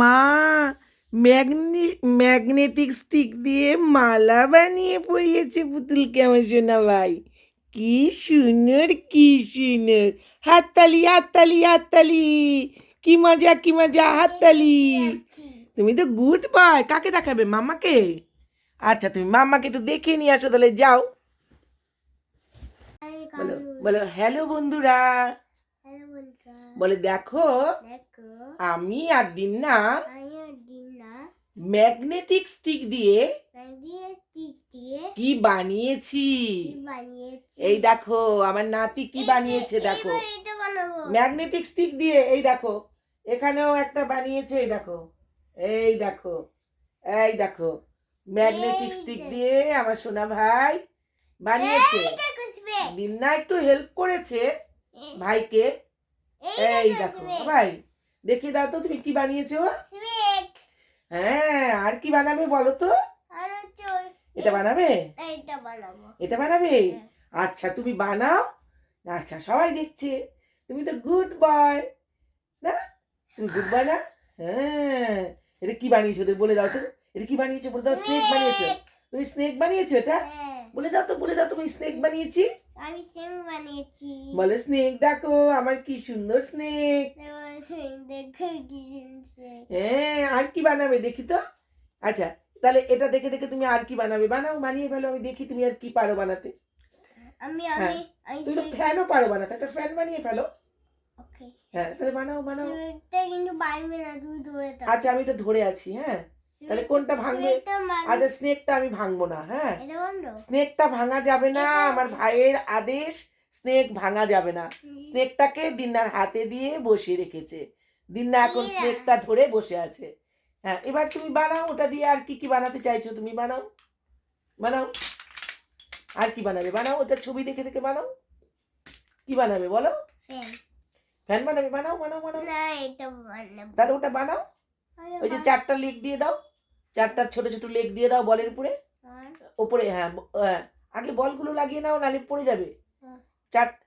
মা magnetic stick দিয়ে মালা বানিয়ে পরিয়েছে পুতুলকে আমার সোনা ভাই। কি সুন্দর, কি সুন্দর। হাততালি হাততালি হাততালি। কি মজা কি মজা, হাততালি। তুমি তো গুড বয়। কাকে দেখাবে, মামাকে? আচ্ছা, তুমি মামাকে একটু দেখে নিয়ে আসো তাহলে, যাও। বলো বলো হ্যালো বন্ধুরা। বলে দেখো, আমি আর দিন্না ম্যাগনেটিক স্টিক দিয়ে কি বানিয়েছি। এই দেখো আমার নাতি কি বানিয়েছে, দেখো। ম্যাগনেটিক স্টিক দিয়ে এই দেখো, এখানেও একটা বানিয়েছে। এই দেখো, এই দেখো, এই দেখো, ম্যাগনেটিক স্টিক দিয়ে আমার সোনা ভাই বানিয়েছে। দিন্না একটু হেল্প করেছে ভাইকে। এই দেখো ভাই, দেখিয়ে দাও তো তুমি কি বানিয়েছো। হ্যাঁ, আর কি বানাবে বলো তো? এটা বানাবে, এটা বানাবে। আচ্ছা তুমি বানাও। আচ্ছা, সবাই দেখছে। তুমি তো গুড বয় না? তুমি গুড বয় না? হ্যাঁ। এটা কি বানিয়েছো ওদের বলে দাও তো। এটা কি বানিয়েছো বলে দাও। স্নেক বানিয়েছো তুমি? স্নেক বানিয়েছো এটা? বলে দাও তো, বলে দাও তুমি স্নেক বানিয়েছি। আমি স্নেক বানিয়েছি। বলে স্নেক দেখো আমার কি সুন্দর স্নেক। হ্যাঁ, আর কি বানাবে দেখি তো। আচ্ছা, তাহলে এটা দেখে দেখে তুমি আর কি বানাবে, বানাও, বানিয়ে ফেলো, আমি দেখি তুমি আর কি পারো বানাতে। হ্যাঁ, তুমি তো ফ্যানও পারো বানাতে, একটা ফ্যান বানিয়ে ফেলো। ওকে। হ্যাঁ, তাহলে বানাও বানাও। স্নেকটা কিন্তু বাইরে না, তুমি ধরে থাকো। আচ্ছা, আমি এটা ধরে আছি। হ্যাঁ, তাহলে কোনটা ভাঙবে? আচ্ছা, স্নেকটা আমি ভাঙবো না। হ্যাঁ, স্নেকটা ভাঙা যাবে না, আমার ভাইয়ের আদেশ। স্নেক ভাঙা যাবে না। স্নেকটাকে দিন্নার হাতে দিয়ে বসিয়ে রেখেছে। দিন্না এখন স্নেকটা ধরে বসে আছে। হ্যাঁ, এবার তুমি বানাও, ওটা দিয়ে আর কি কি বানাতে চাইছো তুমি বানাও, বানাও। আর কি বানাবে বানাও, ওটা ছবি দেখে দেখে বানাও। কি বানাবে বলো? ফ্যান বানাবে, বানাও বানাও বানাও। না, এটা বানাবো। তাহলে ওটা বানাও। ওই যে 4টা লেগ দিয়ে দাও, 4টা ছোট ছোট লেগ দিয়ে দাও বলের উপরে, উপরে। হ্যাঁ, আগে বলগুলো লাগিয়ে নাও, নালে পড়ে যাবে।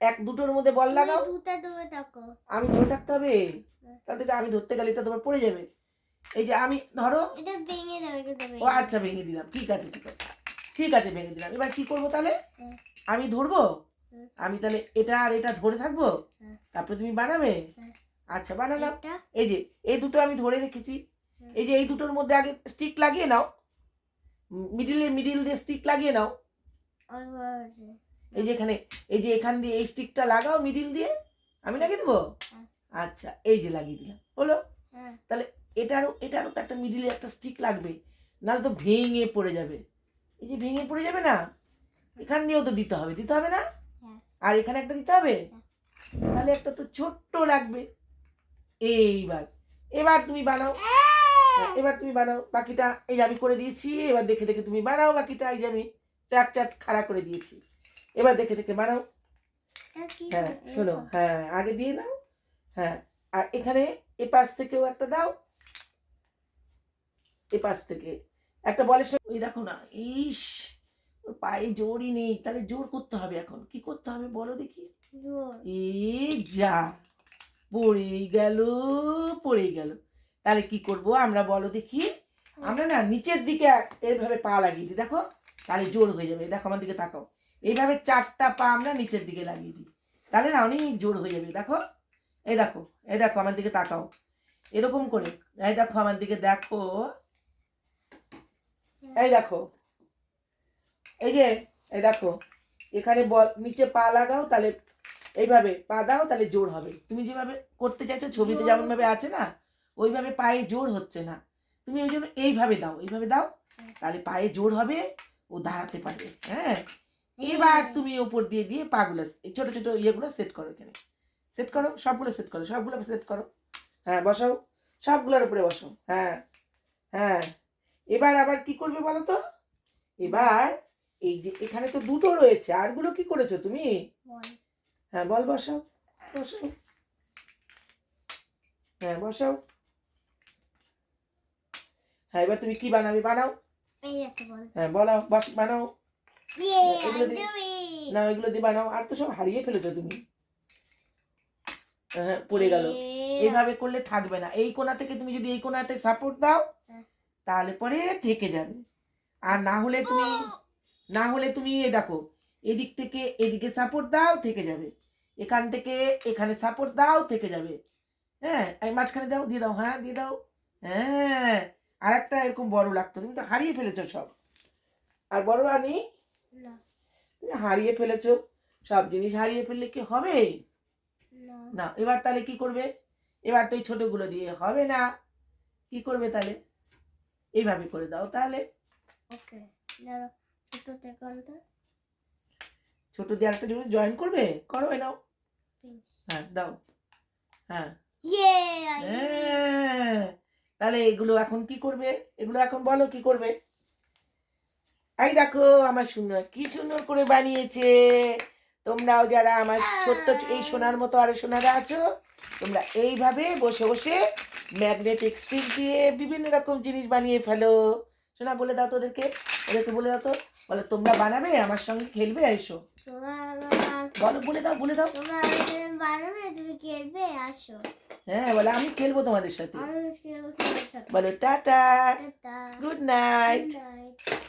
1-2টোর মধ্যে বল লাগাও। আমি ধরে থাকতে হবে? তাহলে আমি ধরতে গেলে এটা তোমার পড়ে যাবে। এই যে আমি ধরো, এটা ভেঙে দাও, এটা ভেঙে। ও আচ্ছা, ভেঙে দিলাম। ঠিক আছে ঠিক আছে ঠিক আছে, ভেঙে দিলাম। এবার কি করবো তাহলে? আমি ধরবো। আমি তাহলে এটা আর এটা ধরে থাকবো, তারপরে তুমি বানাবে। আচ্ছা, বানালাম। এই যে এই দুটো আমি ধরে রেখেছি। এই যে এই দুটোর মধ্যে আগে স্টিক লাগিয়ে নাও, মিডিল দিয়ে স্টিক লাগিয়ে নাও। এই যে এখানে, এই যে এখান দিয়ে এই স্টিকটা লাগাও মিডিল দিয়ে। আমি লাগিয়ে দেবো। আচ্ছা, এই যে লাগিয়ে দিলাম, হলো। তাহলে এটারও তো একটা মিডিলে একটা স্টিক লাগবে, নাহলে তো ভেঙে পড়ে যাবে। এই যে ভেঙে পড়ে যাবে না, এখান দিয়েও তো দিতে হবে, দিতে হবে না? আর এখানে একটা দিতে হবে, তাহলে একটা তো ছোট্ট লাগবে। এইবার এবার তুমি বানাও। এবার তুমি বানাও বাকিটা। এই যে আমি করে দিয়েছি, এবার দেখে দেখে তুমি বানাও বাকিটা। এই যে আমি চাট খাড়া করে দিয়েছি, এবার দেখে দেখে বানাও। হ্যাঁ শোনো, হ্যাঁ আগে দিয়ে নাও। হ্যাঁ, আর এখানে এপাশ থেকেও একটা দাও, এপাশ থেকে একটা বলের সঙ্গে। ওই দেখো না, ইস, ওর পায়ে জোরই নেই। তাহলে জোর করতে হবে। এখন কি করতে হবে বলো দেখি। এই যা, পড়েই গেল, পড়েই গেল। তাহলে কি করব আমরা বলো দেখি। আমরা না নিচের দিকে এইভাবে পা লাগিয়ে দিই, দেখো, তাহলে জোর হয়ে যাবে। দেখো আমার দিকে তাকাও, এইভাবে 4টা পা আমরা নিচের দিকে লাগিয়ে দিই, তাহলে না অনেক জোর হয়ে যাবে। দেখো, এই দেখো, এই দেখো আমার দিকে তাকাও, এরকম করে। এই দেখো আমার দিকে দেখো, এই দেখো, এই যে, এই দেখো, এখানে নিচে পা লাগাও, তাহলে এইভাবে পা দাও, তাহলে জোর হবে। তুমি যেভাবে করতে চাইছো ছবিতে যেমন ভাবে আছে না, ওইভাবে পায়ে জোর হচ্ছে না। তুমি ওই জন্য এইভাবে দাও, এইভাবে দাও, তাহলে পায়ে জোর হবে, ও দাঁড়াতে পারবে। হ্যাঁ, এবার তুমি ওপর দিয়ে দিয়ে পাগুলো, ছোট ছোট ইয়েগুলো সেট করো, এখানে সেট করো, সবগুলো সেট করো, সবগুলো সেট করো। হ্যাঁ, বসাও, সবগুলোর উপরে বসাও। হ্যাঁ হ্যাঁ, এবার আবার কি করবে বলো তো। এবার এই যে এখানে তো দুটো রয়েছে, আরগুলো কি করেছো তুমি? হ্যাঁ, বল বসাও, বসাও। হ্যাঁ, বসাও। হ্যাঁ, এবার তুমি কি বানাবে বানাও। হ্যাঁ, বলাও, বানাও। এগুলো দিয়ে না, এগুলো দিয়ে বানাও। আর তো সব হারিয়ে ফেলেছো তুমি। হ্যাঁ, পড়ে গেল। এইভাবে করলে থাকবে না। এই কোণা থেকে তুমি যদি এই কোণাতে সাপোর্ট দাও হ্যাঁ। তাহলে পরে থেকে যাবে। আর না হলে তুমি এই দেখো এদিক থেকে এদিকে সাপোর্ট দাও থেকে যাবে, এখান থেকে এখানে সাপোর্ট দাও থেকে যাবে। হ্যাঁ, এই মাঝখানে দাও, দিয়ে দাও, হ্যাঁ দিয়ে দাও। হ্যাঁ, আর একটা এরকম বড় লাগতো, তুমি তো হারিয়ে ফেলেছো সব। আর বড় রানী না তুমি হারিয়ে ফেলেছো সব জিনিস, হারিয়ে ফেললে কি হবে? না না। এবার তাহলে কি করবে? এবার তো এই ছোটগুলো দিয়ে হবে না, কি করবে তাহলে? এইভাবে করে দাও তাহলে। ওকে দাঁড়াও ছোট থেকে ছোট দিয়ে আরেকটা জয়েন করবে, করো নাও। হ্যাঁ দাও। হ্যাঁ ইয়ে হ্যাঁ, তাহলে এগুলো এখন কি করবে? এগুলো এখন বলো কি করবে? এই দেখো আমার সুন্দর, কি সুন্দর করে বানিয়েছে। তোমরাও যারা আমার ছোট্ট এই সোনার মতো আরো সোনারা আছো, তোমরা এইভাবে বসে বসে ম্যাগনেটিক স্টিক দিয়ে বিভিন্ন রকম জিনিস বানিয়ে ফেলো। সোনা বলে দাও তো ওদেরকে, বলে দাও তো, বলো তোমরা বানাবে, আমার সঙ্গে খেলবে, এসো বলো, বলে দাও বলে দাও। তোমরা বানাবে, তুমি খেলবে, আসো। হ্যাঁ বলো আমি খেলবো তোমাদের সাথে। আমি খেলবো তোমার সাথে। বলো tata, tata. Good night. Good night.